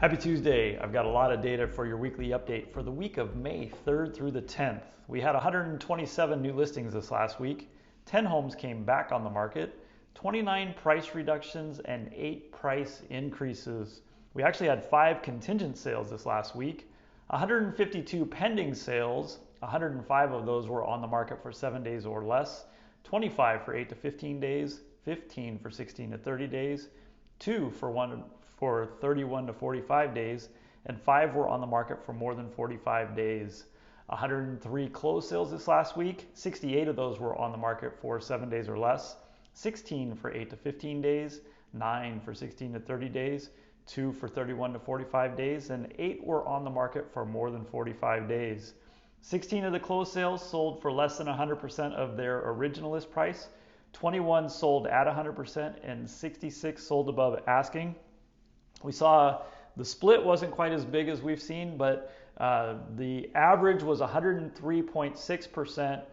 Happy Tuesday. I've got a lot of data for your weekly update for the week of May 3rd through the 10th. We had 127 new listings this last week. 10 homes came back on the market, 29 price reductions, and 8 price increases. We actually had 5 contingent sales this last week, 152 pending sales, 105 of those were on the market for 7 days or less, 25 for 8 to 15 days, 15 for 16 to 30 days, 2 for 31 to 45 days, and 5 were on the market for more than 45 days. 103 closed sales this last week. 68 of those were on the market for 7 days or less, 16 for 8 to 15 days, 9 for 16 to 30 days, 2 for 31 to 45 days, and 8 were on the market for more than 45 days. 16 of the closed sales sold for less than 100% of their original list price, 21 sold at 100%, and 66 sold above asking. We saw the split wasn't quite as big as we've seen, but the average was 103.6%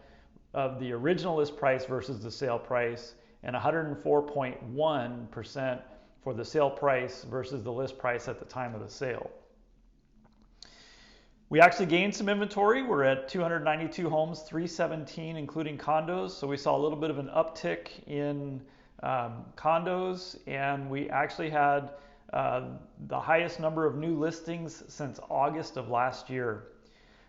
of the original list price versus the sale price, and 104.1% for the sale price versus the list price at the time of the sale. We actually gained some inventory. We're at 292 homes, 317 including condos. So we saw a little bit of an uptick in condos, and we actually had the highest number of new listings since August of last year.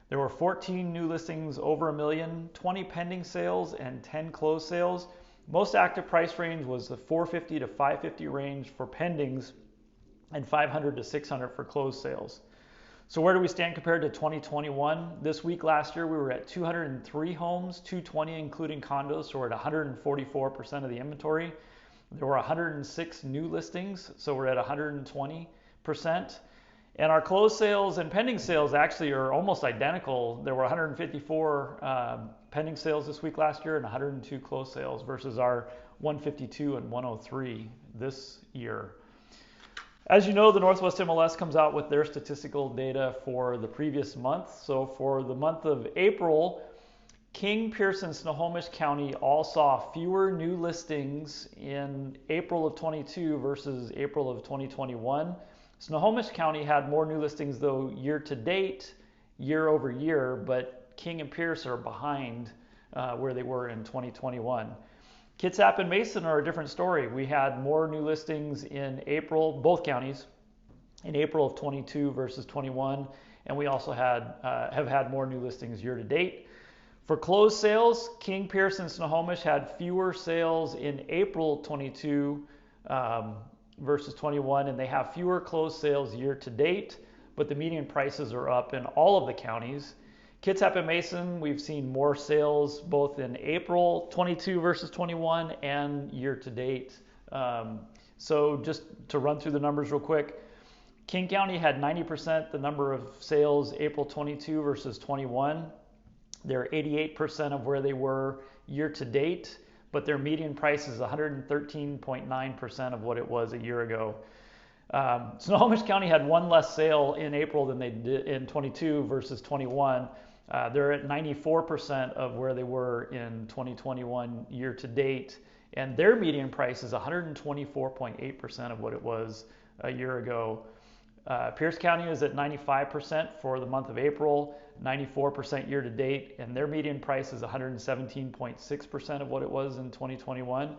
There were 14 new listings over $1 million, 20 pending sales, and 10 closed sales. Most active price range was the 450 to 550 range for pendings and 500 to 600 for closed sales. So where do we stand compared to 2021? This week last year we were at 203 homes, 220 including condos, so we're at 144% of the inventory. There were 106 new listings, so we're at 120%. And our closed sales and pending sales actually are almost identical. There were 154 pending sales this week last year and 102 closed sales versus our 152 and 103 this year. As you know, the Northwest MLS comes out with their statistical data for the previous month. So for the month of April, King, Pierce, and Snohomish County all saw fewer new listings in April of 22 versus April of 2021. Snohomish County had more new listings though year to date, year over year, but King and Pierce are behind where they were in 2021. Kitsap and Mason are a different story. We had more new listings in April, both counties, in April of 22 versus 21, and we also have had more new listings year to date. For closed sales, King, Pierce, and Snohomish had fewer sales in April 22 versus 21, and they have fewer closed sales year to date, but the median prices are up in all of the counties. Kitsap and Mason, we've seen more sales both in April 22 versus 21 and year to date. So just to run through the numbers real quick, King County had 90% the number of sales April 22 versus 21. They're 88% of where they were year to date, but their median price is 113.9% of what it was a year ago. Snohomish County had one less sale in April than they did in 22 versus 21. They're at 94% of where they were in 2021 year to date, and their median price is 124.8% of what it was a year ago. Pierce County is at 95% for the month of April, 94% year to date, and their median price is 117.6% of what it was in 2021.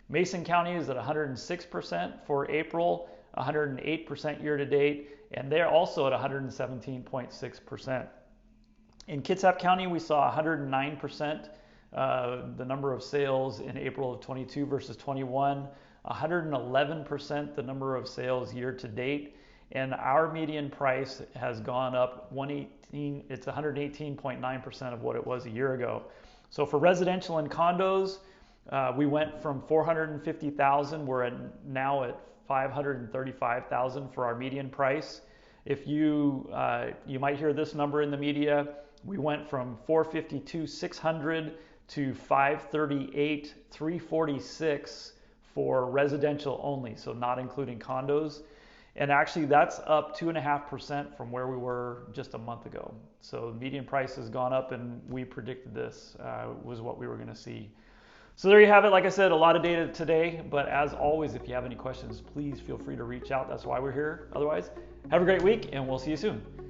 Mason County is at 106% for April, 108% year to date, and they're also at 117.6%. In Kitsap County, we saw 109% the number of sales in April of 22 versus 21, 111% the number of sales year to date, and our median price has gone up 118. It's 118.9% of what it was a year ago. So for residential and condos, we went from 450,000. We're now at 535,000 for our median price. If you might hear this number in the media, we went from 452,600 to 538,346 for residential only, so not including condos. And actually that's up 2.5% from where we were just a month ago. So the median price has gone up, and we predicted this was what we were going to see. So there you have it. Like I said, a lot of data today, but as always, if you have any questions, please feel free to reach out. That's why we're here. Otherwise, have a great week and we'll see you soon.